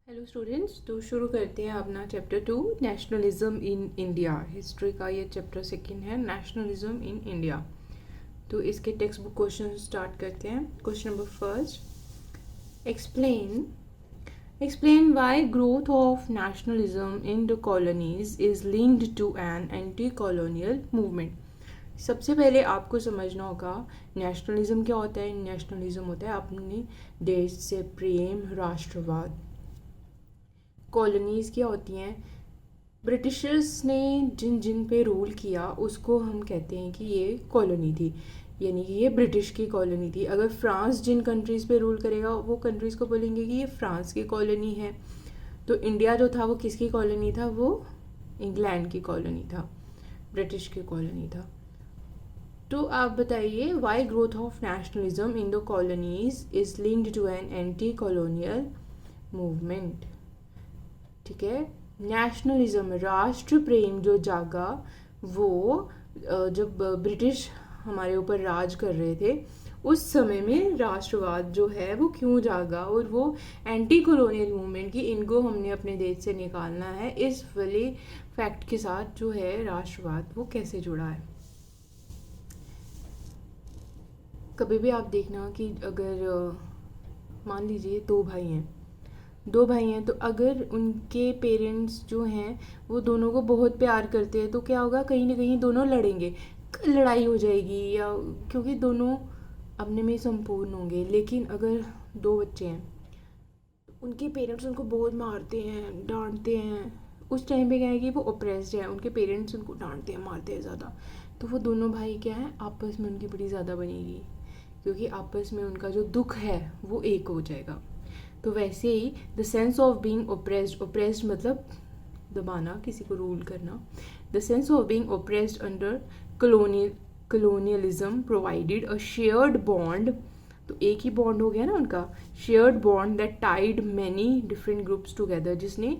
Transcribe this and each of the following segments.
Hello students, तो शुरू करते हैं अपना chapter 2 nationalism in India. History का ये चैप्टर सेकंड है, नेशनलिज्म इन इंडिया। तो इसके टेक्स्ट बुक क्वेश्चन स्टार्ट करते हैं। Question number first, explain why growth of nationalism in the colonies is linked to an anti colonial movement. सबसे पहले आपको समझना होगा नेशनलिज्म क्या होता है। नेशनलिज्म होता है अपने देश से प्रेम, राष्ट्रवाद। कॉलोनीज़ क्या होती हैं? ब्रिटिशर्स ने जिन जिन पे रूल किया उसको हम कहते हैं कि ये कॉलोनी थी, यानी कि ये ब्रिटिश की कॉलोनी थी। अगर फ्रांस जिन कंट्रीज़ पे रूल करेगा वो कंट्रीज़ को बोलेंगे कि ये फ्रांस की कॉलोनी है। तो इंडिया जो था वो किसकी कॉलोनी था? वो इंग्लैंड की कॉलोनी था, ब्रिटिश की कॉलोनी था। तो आप बताइए, why growth of nationalism in the colonies is linked to an anti colonial movement. ठीक है, नेशनलिज्म राष्ट्र प्रेम जो जागा वो जब ब्रिटिश हमारे ऊपर राज कर रहे थे उस समय में राष्ट्रवाद जो है वो क्यों जागा, और वो एंटी कॉलोनियल मूवमेंट की इनको हमने अपने देश से निकालना है, इस वाले फैक्ट के साथ जो है राष्ट्रवाद वो कैसे जुड़ा है। कभी भी आप देखना कि अगर मान लीजिए दो भाई हैं तो अगर उनके पेरेंट्स जो हैं वो दोनों को बहुत प्यार करते हैं तो क्या होगा, कहीं ना कहीं दोनों लड़ेंगे, लड़ाई हो जाएगी, या क्योंकि दोनों अपने में संपूर्ण होंगे। लेकिन अगर दो बच्चे हैं उनके पेरेंट्स उनको बहुत मारते हैं, डांटते हैं, उस टाइम पे क्या है कि वो ओप्रेस्ड है, उनके पेरेंट्स उनको डांटते हैं, मारते हैं ज़्यादा, तो वो दोनों भाई क्या है, आपस में उनकी बड़ी ज़्यादा बनेगी, क्योंकि आपस में उनका जो दुख है वो एक हो जाएगा। तो वैसे ही the sense of being oppressed, oppressed मतलब दबाना, किसी को रूल करना, the sense of being oppressed under colonialism provided a shared bond, तो एक ही बॉन्ड हो गया ना उनका, shared bond that tied many different groups together, जिसने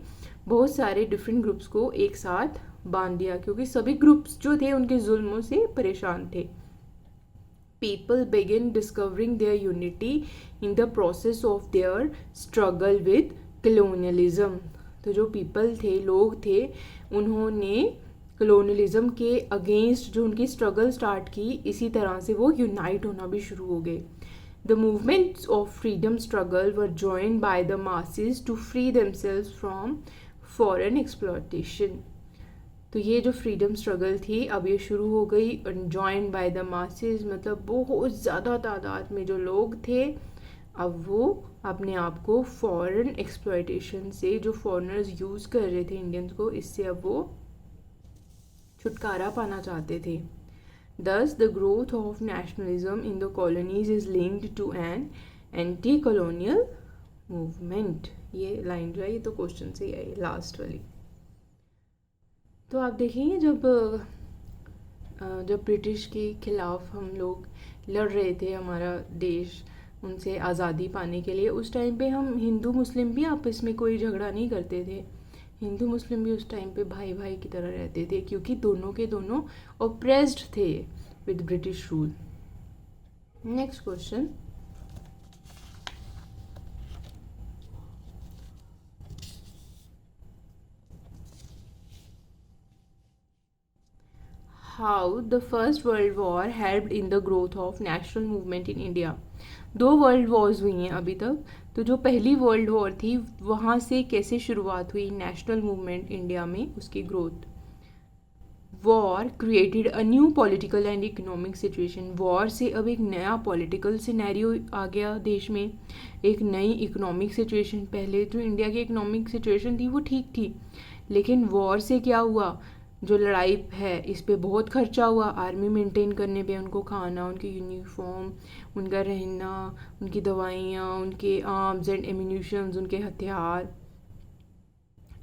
बहुत सारे डिफरेंट ग्रुप्स को एक साथ बांध दिया, क्योंकि सभी ग्रुप्स जो थे उनके जुल्मों से परेशान थे। People begin discovering their unity in the process of their struggle with colonialism। तो जो पीपल थे, लोग थे, उन्होंने कलोनियलिज्म के अगेंस्ट जो उनकी स्ट्रगल स्टार्ट की, इसी तरह से वो यूनाइट होना भी शुरू हो गए। The movements of freedom struggle were joined by the masses to free themselves from foreign exploitation. तो ये जो फ्रीडम स्ट्रगल थी अब ये शुरू हो गई, जॉइंड बाय द मासेस मतलब बहुत ज़्यादा तादाद में जो लोग थे, अब वो अपने आप को फॉरेन एक्सप्लॉयटेशन से, जो फॉरेनर्स यूज़ कर रहे थे इंडियंस को, इससे अब वो छुटकारा पाना चाहते थे। Thus the growth of nationalism in the colonies is linked to an anti colonial movement. ये लाइन जो है ये तो क्वेश्चन से ही आई, लास्ट वाली। तो आप देखेंगे जब ब्रिटिश के खिलाफ हम लोग लड़ रहे थे, हमारा देश उनसे आज़ादी पाने के लिए, उस टाइम पे हम हिंदू मुस्लिम भी आपस में कोई झगड़ा नहीं करते थे। हिंदू मुस्लिम भी उस टाइम पे भाई भाई की तरह रहते थे, क्योंकि दोनों के दोनों ओप्रेस्ड थे with British rule. Next question, how the first world war helped in the growth of national movement in India. दो वर्ल्ड वॉर्स हुई हैं अभी तक, तो जो पहली वर्ल्ड वॉर थी वहाँ से कैसे शुरुआत हुई नेशनल मूवमेंट इंडिया में, उसकी growth. War created a new political and economic situation. War से अब एक नया पॉलिटिकल सिनेरियो आ गया देश में, एक नई इकोनॉमिक सिचुएशन। पहले जो इंडिया की इकोनॉमिक सिचुएशन थी वो ठीक थी, लेकिन वॉर से क्या हुआ, जो लड़ाई है इस पे बहुत खर्चा हुआ, आर्मी मेंटेन करने पे, उनको खाना, उनकी यूनिफॉर्म, उनका रहना, उनकी दवाइयाँ, उनके आर्म्स एंड एम्यूनिशंस, उनके हथियार,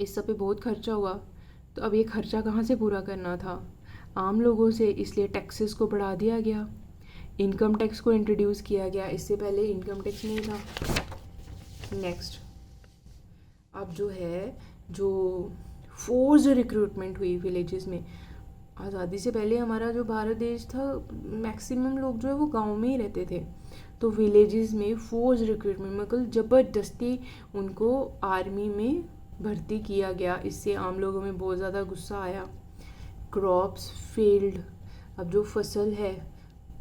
इस सब पे बहुत खर्चा हुआ। तो अब ये खर्चा कहाँ से पूरा करना था? आम लोगों से, इसलिए टैक्सेस को बढ़ा दिया गया, इनकम टैक्स को इंट्रोड्यूस किया गया, इससे पहले इनकम टैक्स नहीं था। नेक्स्ट, अब जो फोर्स रिक्रूटमेंट हुई विलेजेस में। आज़ादी से पहले हमारा जो भारत देश था, मैक्सिमम लोग जो है वो गांव में ही रहते थे, तो विलेजेस में फोर्स रिक्रूटमेंट मतलब ज़बरदस्ती उनको आर्मी में भर्ती किया गया। इससे आम लोगों में बहुत ज़्यादा गुस्सा आया। क्रॉप्स फेल्ड, अब जो फसल है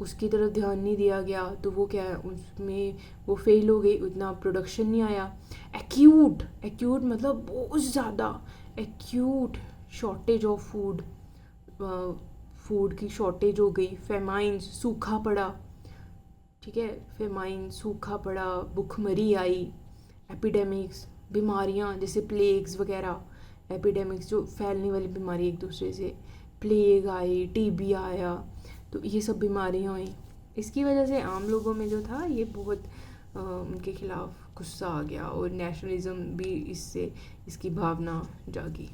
उसकी तरफ ध्यान नहीं दिया गया, तो वो क्या है, उसमें वो फेल हो गई, उतना प्रोडक्शन नहीं आया। एक्यूट एक्यूट मतलब बहुत ज़्यादा acute shortage of food, food की शॉर्टेज हो गई। फेमाइंस, सूखा पड़ा, ठीक है, फेमाइन सूखा पड़ा, भुखमरी आई। एपिडेमिक्स, बीमारियाँ जैसे प्लेग्स वगैरह, एपिडेमिक्स जो फैलने वाली बीमारी एक दूसरे से, प्लेग आई, टीबी आया, तो ये सब बीमारियाँ हुई। इसकी वजह से आम लोगों में जो था ये बहुत उनके खिलाफ गुस्सा आ गया और नेशनलिज्म भी इससे इसकी भावना जागी।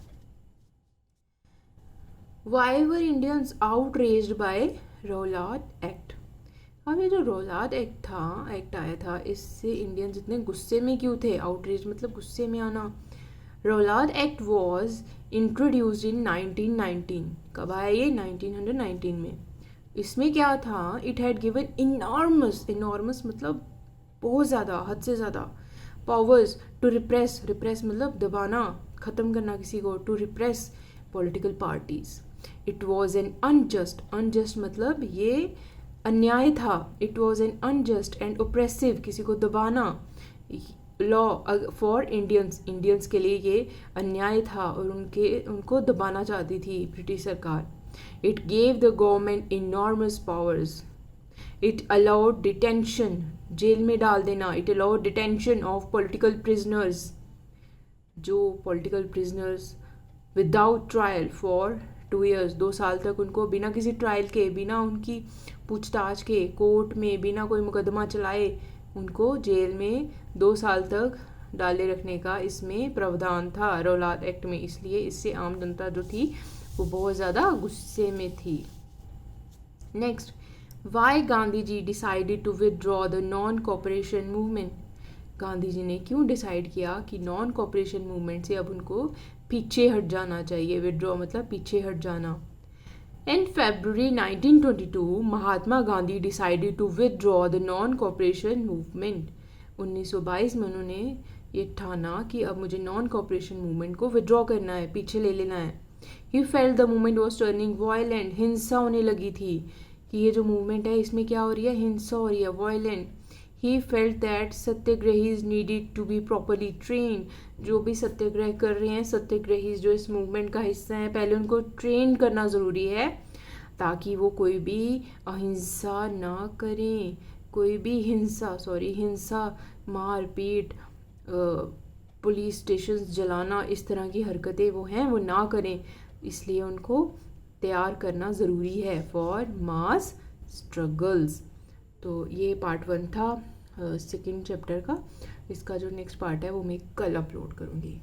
Why were Indians outraged by Rowlatt Act. अब ये जो रौलाट एक्ट आया था, इससे इंडियंस इतने गुस्से में क्यों थे? आउटरेज मतलब गुस्से में आना। रौलाट एक्ट वॉज इंट्रोड्यूस्ड इन 1919। कब आया ये? 1919 में। इसमें क्या था? इट हैड गिवन इनॉर्मस मतलब बहुत ज़्यादा, हद से ज़्यादा पावर्स टू रिप्रेस मतलब दबाना, ख़त्म करना किसी को, to repress political parties. It was an unjust मतलब ये अन्याय था। It was an unjust and oppressive, किसी को दबाना, लॉ फॉर इंडियंस के लिए ये अन्याय था और उनको दबाना चाहती थी ब्रिटिश सरकार। It gave the government enormous powers. It allowed detention, jail में डाल देना। It allowed detention of political prisoners, जो political prisoners without trial for 2 years, 2 साल तक उनको बिना किसी ट्रायल के, बिना उनकी पूछताछ के, कोर्ट में बिना कोई मुकदमा चलाए उनको जेल में 2 साल तक डाले रखने का इसमें प्रावधान था रौलाट एक्ट में। इसलिए इससे आम जनता जो थी वो बहुत ज़्यादा गुस्से में थी। Next, why Gandhi ji decided to withdraw the non cooperation movement. Gandhi ji ने क्यों डिसाइड किया कि नॉन कॉपरेशन मूवमेंट से अब उनको पीछे हट जाना चाहिए? विदड्रॉ मतलब पीछे हट जाना। In February 1922, Mahatma Gandhi decided to withdraw the non cooperation movement. 1922 में उन्होंने ये ठाना कि अब मुझे नॉन कॉपरेशन मूवमेंट को विदड्रॉ करना है, पीछे ले लेना है। He felt the movement was turning violent, हिंसा होने लगी थी कि ये जो मूवमेंट है इसमें क्या हो रही है? हिंसा हो रही है, violent. He felt that satyagrahis needed to be properly train. जो भी सत्याग्रह कर रहे हैं, सत्याग्रहीज जो इस मूवमेंट का हिस्सा है, पहले उनको ट्रेन करना ज़रूरी है ताकि वो कोई भी अहिंसा ना करें, कोई भी हिंसा, मार पीट, पुलिस स्टेशन जलाना, इस तरह की हरकतें वो हैं वो ना करें। इसलिए उनको तैयार करना ज़रूरी है फॉर मास स्ट्रगल्स। तो ये पार्ट 1 था सेकेंड चैप्टर का। इसका जो नेक्स्ट पार्ट है वो मैं कल अपलोड करूँगी।